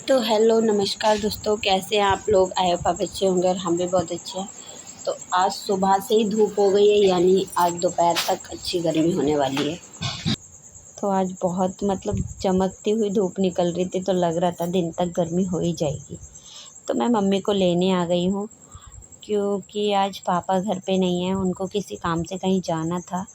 तो हेलो नमस्कार दोस्तों, कैसे हैं आप लोग। आई होप आप अच्छे होंगे और हम भी बहुत अच्छे हैं। तो आज सुबह से ही धूप हो गई है, यानी आज दोपहर तक अच्छी गर्मी होने वाली है। तो आज बहुत चमकती हुई धूप निकल रही थी, तो लग रहा था दिन तक गर्मी हो ही जाएगी। तो मैं मम्मी को लेने आ गई हूँ, क्योंकि आज पापा घर पे नहीं है, उनको किसी काम से कहीं जाना था।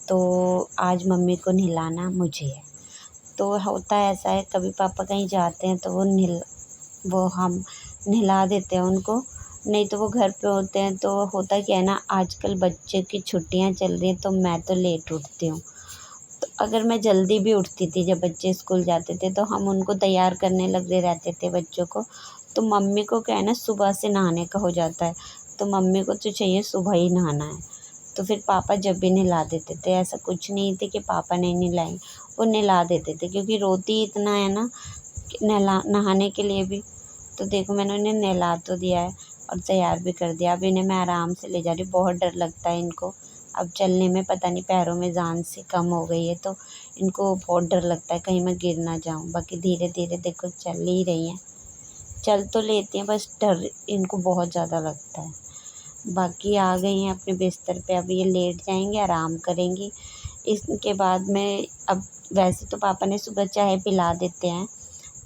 तो आज मम्मी को नहलाना मुझे है। तो होता है ऐसा है, कभी पापा कहीं जाते हैं तो वो हम नहला देते हैं उनको, नहीं तो वो घर पे होते हैं। तो होता क्या है ना, आजकल बच्चे की छुट्टियां चल रही हैं, तो मैं तो लेट उठती हूँ। तो अगर मैं जल्दी भी उठती थी, जब बच्चे स्कूल जाते थे, तो हम उनको तैयार करने लगे रहते थे बच्चों को। तो मम्मी को क्या है ना, सुबह से नहाने का हो जाता है, तो मम्मी को तो चाहिए सुबह ही नहाना है। तो फिर पापा जब भी नहला देते थे, ऐसा कुछ नहीं थे कि पापा नहीं नहलाएंगे, वो नहला देते थे, क्योंकि रोती इतना है ना नहाने के लिए भी। तो देखो, मैंने उन्हें नहला तो दिया है और तैयार भी कर दिया। अब इन्हें मैं आराम से ले जा रही हूँ, बहुत डर लगता है इनको। अब चलने में पता नहीं पैरों में जान सी कम हो गई है, तो इनको बहुत डर लगता है कहीं मैं गिर ना जाऊँ। बाकी धीरे धीरे देखो चल ही रही हैं, चल तो लेती हैं, बस डर इनको बहुत ज़्यादा लगता है। बाकी आ गई हैं अपने बिस्तर पे, अब ये लेट जाएंगे, आराम करेंगी। इसके बाद में अब वैसे तो पापा ने सुबह चाय पिला देते हैं,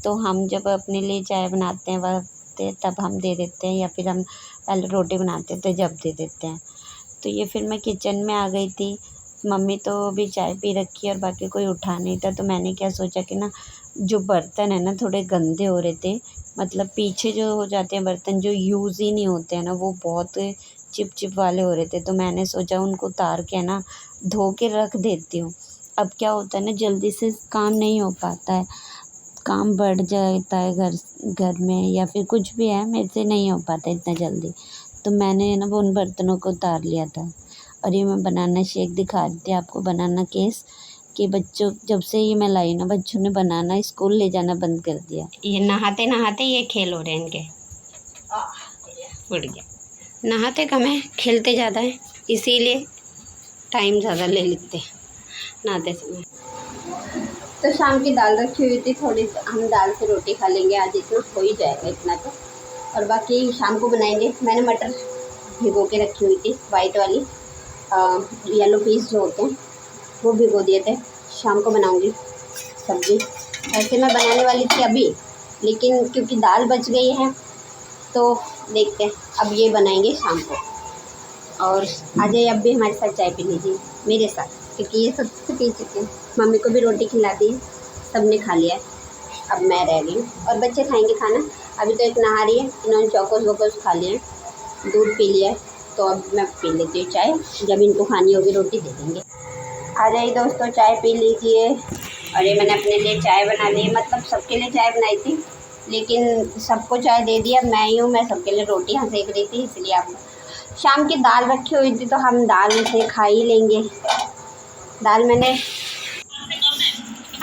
तो हम जब अपने लिए चाय बनाते हैं तब हम दे देते हैं, या फिर हम पहले रोटी बनाते हैं तो जब दे देते हैं। तो ये फिर मैं किचन में आ गई थी, मम्मी तो अभी चाय पी रखी है और बाकी कोई उठा नहीं था। तो मैंने क्या सोचा कि ना, जो बर्तन है ना थोड़े गंदे हो रहे थे, पीछे जो हो जाते हैं बर्तन जो यूज़ ही नहीं होते हैं ना, वो बहुत चिप चिप वाले हो रहे थे। तो मैंने सोचा उनको उतार के ना धो के रख देती हूँ। अब क्या होता है ना, जल्दी से काम नहीं हो पाता है, काम बढ़ जाता है घर में, या फिर कुछ भी है, मेरे से नहीं हो पाता इतना जल्दी। तो मैंने ना वो उन बर्तनों को उतार लिया था। और ये मैं बनाना शेक दिखा रही थी आपको, बनाना केस, कि बच्चों जब से ये मैं लाई ना, बच्चों ने बनाना स्कूल ले जाना बंद कर दिया। ये नहाते नहाते ये खेल हो रहे हैं इनके, उड़ गया। नहाते कम है, खेलते ज़्यादा है, इसीलिए टाइम ज़्यादा ले लेते हैं नहाते समय। तो शाम की दाल रखी हुई थी थोड़ी, हम दाल से रोटी खा लेंगे, आज इतना हो ही जाएगा इतना तो। और बाकी शाम को बनाएंगे। मैंने मटर भिगो के रखी हुई थी, वाइट वाली येलो पीस जो होते हैं वो भिगो दिए थे। शाम को बनाऊंगी सब्ज़ी। ऐसे मैं बनाने वाली थी अभी, लेकिन क्योंकि दाल बच गई है तो देखते हैं, अब ये बनाएंगे शाम को। और आ जाइए अब भी हमारे साथ चाय पी लीजिए मेरे साथ, क्योंकि ये सब से पी चुके हैं। मम्मी को भी रोटी खिला दी, सबने खा लिया है, अब मैं रह गई हूँ और बच्चे खाएंगे खाना। अभी तो एक नहा रही है, इन्होंने चौकोस वोकोस खा लिए, दूध पी लिया है। तो अब मैं पी लेती हूँ चाय, जब इनको खानी होगी रोटी दे देंगे। आ जाइए दोस्तों, चाय पी लीजिए। और ये मैंने अपने लिए चाय बना ली, सबके लिए चाय बनाई थी, लेकिन सबको चाय दे दिया। मैं ही हूँ, मैं सबके लिए रोटियाँ सेक रही थी, इसलिए आप शाम की दाल रखी हुई थी, तो हम दाल में से खा ही लेंगे। दाल मैंने,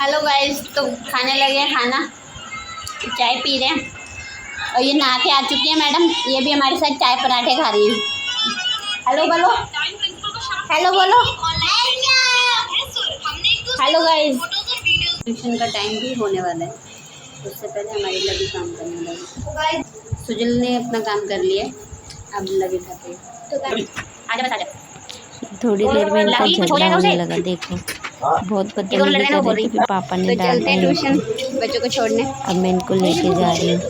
हेलो गाइस, तो खाने लगे हैं खाना, चाय पी रहे हैं। और ये नहा के आ चुकी है मैडम, ये भी हमारे साथ चाय पराठे खा रही हैं। हेलो बोलो, हेलो बोलो, हेलो गाइस। ट्यूशन का टाइम भी होने वाला है, उससे पहले हमारी लगी काम करने लगी। सुजल ने अपना काम कर लिया, अब लगी खाते हैं। आजा बस आजा। थोड़ी देर में इनका झगड़ा होने लगा, देखो बहुत बदतमीजी कर रहे थे, फिर पापा ने डांटा ट्यूशन बच्चों को छोड़ने। अब मैं इनको लेके जा रही हूँ।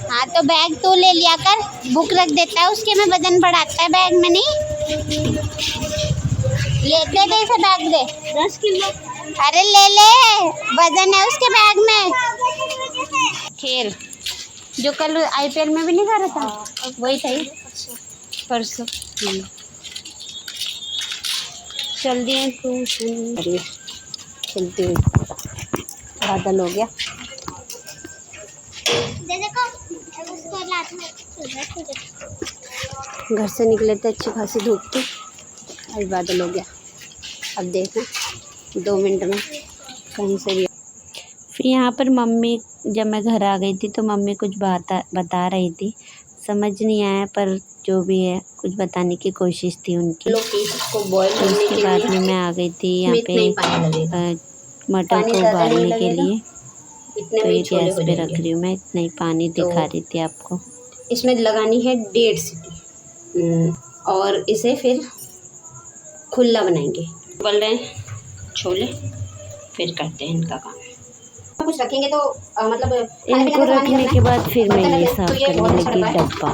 हाँ तो बैग तो ले लिया कर, बुक रख देता है उसके में, वजन बढ़ाता है बैग में। नहीं लेते दे इसे बैग दे, 10 किलो। अरे ले ले, वजन है उसके बैग में। खेल जो कल IPL में भी नहीं कर रहा था, वही सही परसों। चल दिए ट्यूशन, चलती हुई बादल हो गया। घर से निकले थे, अच्छी खासी धूप थी, आज बादल हो गया। अब देखना 2 मिनट में कहीं से भी। फिर यहाँ पर मम्मी, जब मैं घर आ गई थी तो मम्मी कुछ बता रही थी, समझ नहीं आया, पर जो भी है कुछ बताने की कोशिश थी उनकी। उसके बाद में मैं आ गई थी यहाँ पे मटर को उबालने के लिए। इतने तो में ये छोले गैस हो पे जाएंगे। रख रही हूँ मैं, इतना ही पानी दिखा रही थी आपको। इसमें लगानी है 1.5 सीटी और इसे फिर खुला बनाएंगे। उबल रहे हैं छोले, फिर करते हैं इनका काम। कुछ रखेंगे तो मतलब इनको रखने के बाद फिर मैं ये साफ़ करने लगी डब्बा।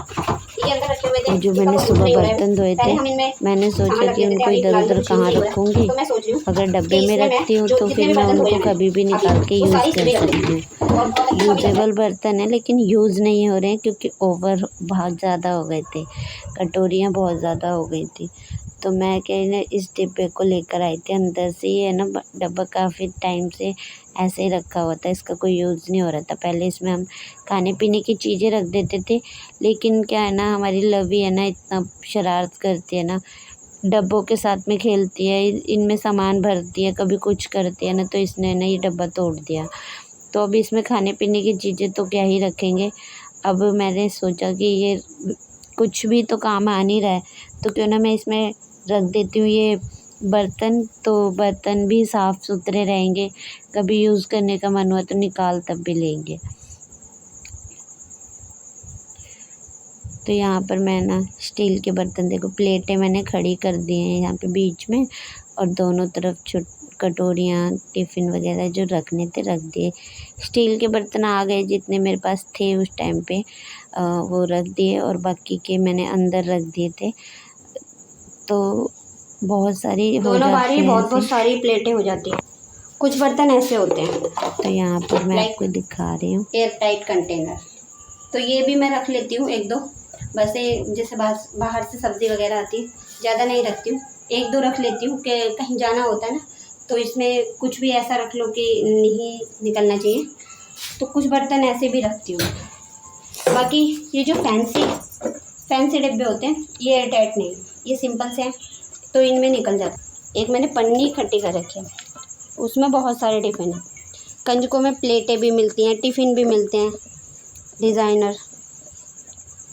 जो मैंने सुबह बर्तन धोए थे, मैंने सोचा कि उनको इधर उधर कहाँ रखूँगी, अगर डब्बे में रखती हूँ तो फिर मैं उनको कभी भी निकाल के यूज़ कर सकती हूँ। यूजेबल बर्तन है लेकिन यूज़ नहीं हो रहे हैं क्योंकि ओवर बहुत ज़्यादा हो गए थे, कटोरियाँ बहुत ज़्यादा हो गई थी। तो मैं क्या इस डिब्बे को लेकर आई थी। अंदर से ये है ना डब्बा काफ़ी टाइम से ऐसे ही रखा हुआ था, इसका कोई यूज़ नहीं हो रहा था। पहले इसमें हम खाने पीने की चीज़ें रख देते थे, लेकिन क्या है ना हमारी लवी है ना इतना शरारत करती है ना, डब्बों के साथ में खेलती है, इनमें सामान भरती है, कभी कुछ करती है ना, तो इसने ना ये डब्बा तोड़ दिया। तो अब इसमें खाने पीने की चीज़ें तो क्या ही रखेंगे। अब मैंने सोचा कि ये कुछ भी तो काम आ नहीं रहा है, तो क्यों ना मैं इसमें रख देती हूँ ये बर्तन, तो बर्तन भी साफ़ सुथरे रहेंगे, कभी यूज़ करने का मन हुआ तो निकाल तब भी लेंगे। तो यहाँ पर मैं ना स्टील के बर्तन, देखो प्लेटें मैंने खड़ी कर दी हैं यहाँ पे बीच में, और दोनों तरफ कटोरियाँ टिफ़िन वगैरह जो रखने थे रख दिए। स्टील के बर्तन आ गए जितने मेरे पास थे उस टाइम पे, वो रख दिए, और बाकी के मैंने अंदर रख दिए थे। तो बहुत सारी हो जाती हैं, बहुत सारी प्लेटें हो जाती हैं। कुछ बर्तन ऐसे होते हैं, तो यहाँ पर मैं आपको दिखा रही हूँ एयर टाइट कंटेनर। तो ये भी मैं रख लेती हूँ 1-2, बस जैसे बाहर से सब्ज़ी वगैरह आती है, ज़्यादा नहीं रखती हूँ, 1-2 रख लेती हूँ कि कहीं जाना होता है ना, तो इसमें कुछ भी ऐसा रख लो कि नहीं निकलना चाहिए, तो कुछ बर्तन ऐसे भी रखती हूँ। बाकी ये जो फैंसी डिब्बे होते हैं ये एयर टाइट नहीं, ये सिंपल से हैं, तो इनमें निकल जाता। एक मैंने पन्नी इकट्ठी कर रखी है, उसमें बहुत सारे टिफ़िन हैं। कंजकों में प्लेटें भी मिलती हैं, टिफ़िन भी मिलते हैं डिज़ाइनर,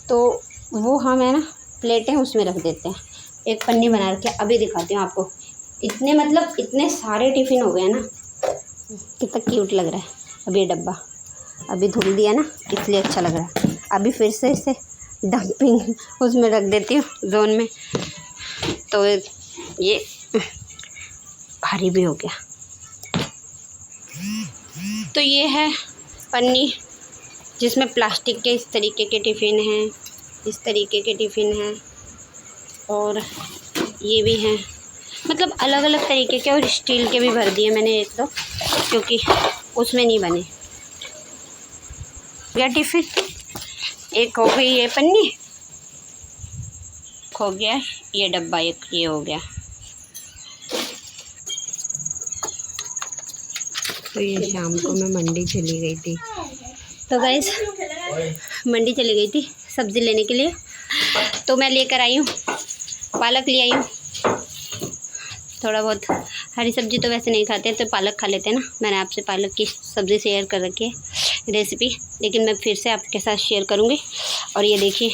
तो वो हम है ना प्लेटें उसमें रख देते हैं। एक पन्नी बना रखी है, अभी दिखाती हूँ आपको। इतने सारे टिफ़िन हो गए ना, कितना क्यूट लग रहा है। अब ये डब्बा अभी धुल दिया ना, इसलिए अच्छा लग रहा है। अभी फिर से इसे डंपिंग उसमें रख देती हूँ जोन में, तो ये भारी भी हो गया। तो ये है पन्नी जिसमें प्लास्टिक के इस तरीके के टिफ़िन हैं, इस तरीके के टिफ़िन हैं, और ये भी हैं, मतलब अलग अलग तरीके के, और स्टील के भी भर दिए मैंने 1-2, क्योंकि उसमें नहीं बने। गया टिफ़िन, एक हो गई ये पन्नी, हो गया ये डब्बा, एक ये हो गया। तो ये शाम को मैं मंडी चली गई थी। तो गाइस मंडी चली गई थी सब्ज़ी लेने के लिए, तो मैं लेकर आई हूँ पालक, ले आई हूँ। थोड़ा बहुत हरी सब्ज़ी तो वैसे नहीं खाते, तो पालक खा लेते हैं ना। मैंने आपसे पालक की सब्ज़ी शेयर कर रखी है रेसिपी, लेकिन मैं फिर से आपके साथ शेयर करूँगी। और ये देखिए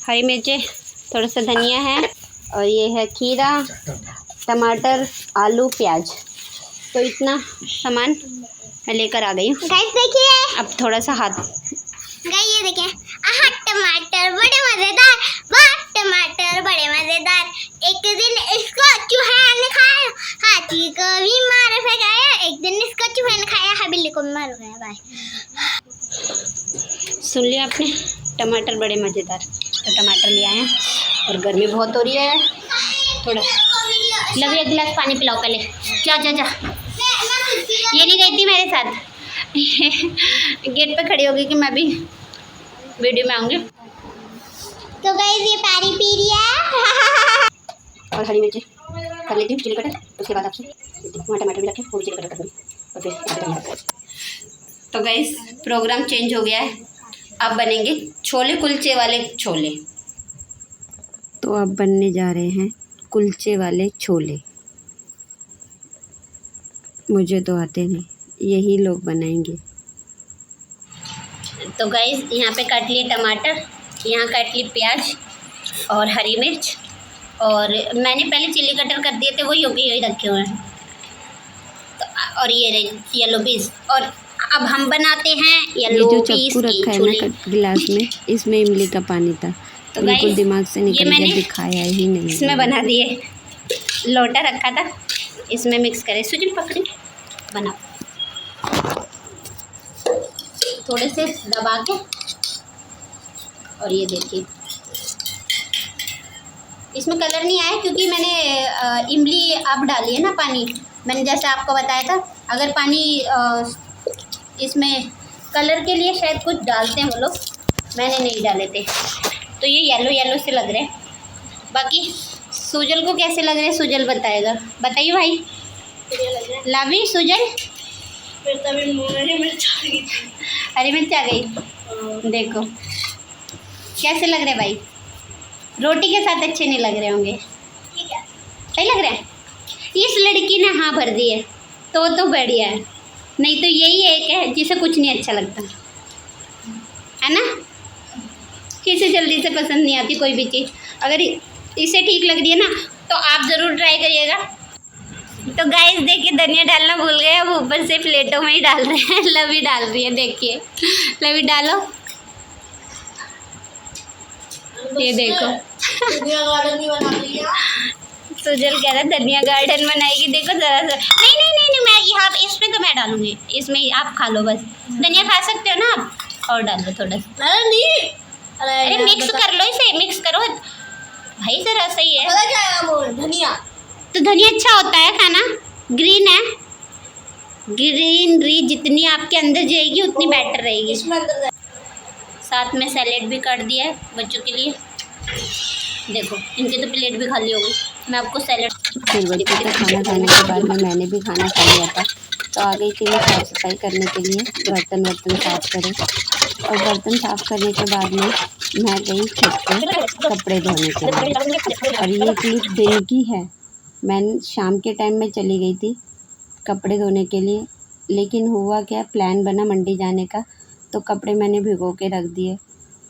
हरी मिर्चें, थोड़ा सा धनिया है, और ये है खीरा, टमाटर, आलू, प्याज। तो इतना सामान मैं लेकर आ गई हूँ। गाइस देखिए, अब थोड़ा सा हाथ, गाइस ये देखिए, आहा टमाटर बड़े मजेदार, वाह टमाटर बड़े मजेदार। एक दिन इसको चूहे ने खाया, हाथी को भी मार फेंकाया। एक दिन इसको चूहे ने खाया, हवेली को भी मार गया। बाय। सुन लिया आपने, टमाटर बड़े मज़ेदार। तो टमाटर ले आए हैं, और गर्मी बहुत हो रही है, थोड़ा लव एक गिलास पानी पिलाओ पहले। जा जा जा, ये नहीं गई थी मेरे साथ गेट पे खड़ी हो गई कि मैं भी वीडियो में आऊँगी। तो गाइस ये पानी पी रही है और हरी मिर्ची कर लेती हूँ चिली कटर, उसके बाद आपसे वहाँ टमाटर भी रखे, वो भी चिली कटर कर दूँगी, और फिर तो गाइस प्रोग्राम चेंज हो गया है। अब बनेंगे छोले कुलचे वाले छोले। तो अब बनने जा रहे हैं कुलचे वाले छोले। मुझे तो आते नहीं, यही लोग बनाएंगे। तो गाइस यहाँ पे काट लिए टमाटर, यहाँ काट लिए प्याज और हरी मिर्च, और मैंने पहले चिली कटर कर दिए थे, वही होके यही रखे हुए हैं। तो और ये रहे येलो पीस, और अब हम बनाते हैं ये येलो जो पीस चक्कू की रखा है छोले। ना गिलास में, इसमें इमली का पानी था, तो बिल्कुल guys, दिमाग से निकल ये गया, मैंने दिखाया ही नहीं। इसमें बना दिए, लोटा रखा था इसमें मिक्स करे। सुजन पकड़ी बना, थोड़े से दबा के। और ये देखिए इसमें कलर नहीं आया क्योंकि मैंने इमली अब डाली है ना पानी। मैंने जैसे आपको बताया था, अगर पानी इसमें कलर के लिए शायद कुछ डालते हैं वो लोग, मैंने नहीं डाले थे। तो ये येलो येलो से लग रहे हैं। बाकी सुजल को कैसे लग रहे हैं सुजल बताएगा। बताइए भाई। लावी सुजल, हरी मिर्च आ गई, देखो कैसे लग रहे भाई। रोटी के साथ अच्छे नहीं लग रहे होंगे, सही लग रहा है। इस लड़की ने हाँ भर दी है तो बढ़िया है, नहीं तो यही एक है जिसे कुछ नहीं अच्छा लगता है ना। किसे जल्दी से पसंद नहीं आती कोई भी चीज़। अगर इसे ठीक लग रही है ना तो आप ज़रूर ट्राई करिएगा। तो गाइस देखिए धनिया डालना भूल गए, अब ऊपर से प्लेटों में ही डाल रहे हैं। लवी डाल रही है, देखिए लवी डालो, ये देखो धनिया गार्डन नहीं बना लिया। सुजल कह रहा है धनिया गार्डन बनाएगी। देखो जरा सा, नहीं नहीं नहीं नहीं, मैं यहाँ इसमें तो मैं डालूंगी, इसमें आप खा लो बस। धनिया खा सकते हो ना आप, और डाल दो थोड़ा सा। नहीं, अरे मिक्स कर लो, इसे मिक्स करो भाई, जरा सही है। पता क्या है धनिया, तो धनिया अच्छा होता है खाना, ग्रीन है, ग्रीनरी जितनी आपके अंदर जाएगी उतनी बेटर रहेगी। इसमें अंदर साथ में सैलेड भी काट दिया है बच्चों के लिए। देखो इनके तो प्लेट भी खाली हो गई, मैं आपको सैलेड। फिर बच्चों का खाना खाने के बाद में मैंने भी खाना खा लिया था, तो आ गई थी मैं साफ़ सफाई करने के लिए, बर्तन साफ़ करें। और बर्तन साफ़ करने के बाद में मैं गई छत पे कपड़े धोने के लिए। और ये क्लिप दिन की है, मैं शाम के टाइम में चली गई थी कपड़े धोने के लिए, लेकिन हुआ क्या, प्लान बना मंडी जाने का, तो कपड़े मैंने भिगो के रख दिए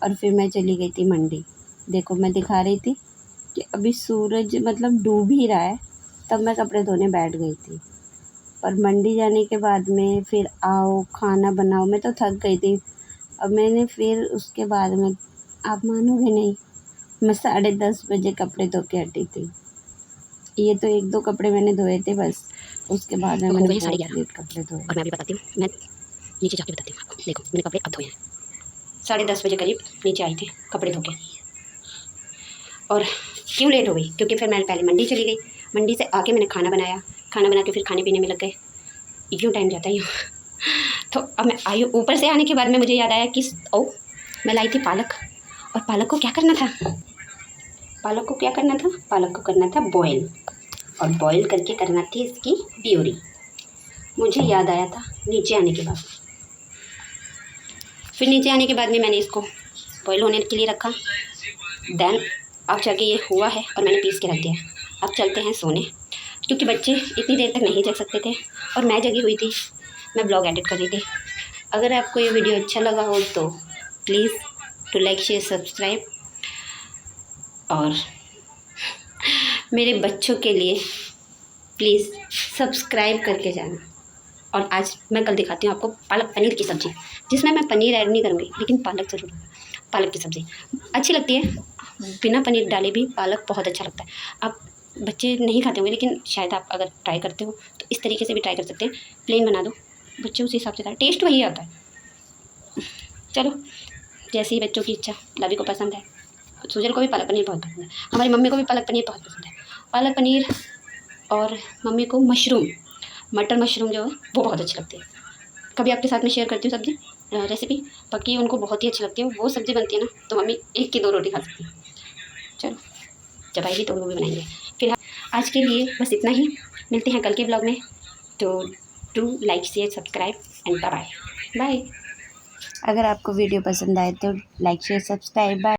और फिर मैं चली गई थी मंडी। देखो मैं दिखा रही थी कि अभी सूरज मतलब डूब ही रहा है, तब मैं कपड़े धोने बैठ गई थी। और मंडी जाने के बाद में फिर आओ खाना बनाओ, मैं तो थक गई थी। अब मैंने फिर उसके बाद में, आप मानोगे नहीं, मैं 10:30 बजे कपड़े धो के हटी थी। ये तो 1-2 कपड़े मैंने धोए थे बस, उसके बाद में मैंने बहुत लेट कपड़े धोए। और मैं भी बताती हूँ, मैं नीचे जाके बताती हूँ आपको। देखो मैंने कपड़े अब धोए हैं, 10:30 बजे करीब नीचे आई थी कपड़े धो के। और क्यों लेट हो गई, क्योंकि फिर मैं पहले मंडी चली गई, मंडी से आके मैंने खाना बनाया, खाना बना के फिर खाने पीने में लग गए, यूँ टाइम जाता ही यूँ। तो अब मैं आई, ऊपर से आने के बाद में मुझे याद आया कि मैं लाई थी पालक, और पालक को क्या करना था, पालक को करना था बॉयल, और बॉयल करके करना थी इसकी प्यूरी। मुझे याद आया था नीचे आने के बाद। फिर नीचे आने के बाद में मैंने इसको बॉयल होने के लिए रखा, देन अब जाके ये हुआ है और मैंने पीस के रख दिया। अब चलते हैं सोने, क्योंकि बच्चे इतनी देर तक नहीं जग सकते थे और मैं जगी हुई थी, मैं ब्लॉग एडिट कर रही थी। अगर आपको ये वीडियो अच्छा लगा हो तो please to like share subscribe, और मेरे बच्चों के लिए प्लीज़ सब्सक्राइब करके जाना। और आज मैं कल दिखाती हूँ आपको पालक पनीर की सब्ज़ी, जिसमें मैं पनीर ऐड नहीं करूँगी, लेकिन पालक ज़रूर। पालक की सब्ज़ी अच्छी लगती है, बिना पनीर डाले भी पालक बहुत अच्छा लगता है। आप बच्चे नहीं खाते होंगे, लेकिन शायद आप अगर ट्राई करते हो तो इस तरीके से भी ट्राई कर सकते हैं। प्लेन बना दो, बच्चे उस हिसाब से खाए, टेस्ट वही आता है। चलो जैसे ही बच्चों की इच्छा। लवी को पसंद है, सुजल को भी पालक पनीर बहुत पसंद है, हमारी मम्मी को भी पालक पनीर बहुत पसंद है। पालक पनीर और मम्मी को मशरूम, मटर मशरूम जो है वो बहुत अच्छी लगती है। कभी आपके साथ में शेयर करती हूँ सब्ज़ी रेसिपी, बाकी उनको बहुत ही अच्छी लगती है। वो सब्ज़ी बनती है ना तो मम्मी 1 की 2 रोटी खा सकती है। चलो जब आएगी तो वो भी बनाएंगे। फिलहाल आज के लिए बस इतना ही, मिलते हैं कल के ब्लॉग में। तो do like share subscribe and bye bye. अगर आपको वीडियो पसंद आए तो लाइक शेयर सब्सक्राइब। बाय।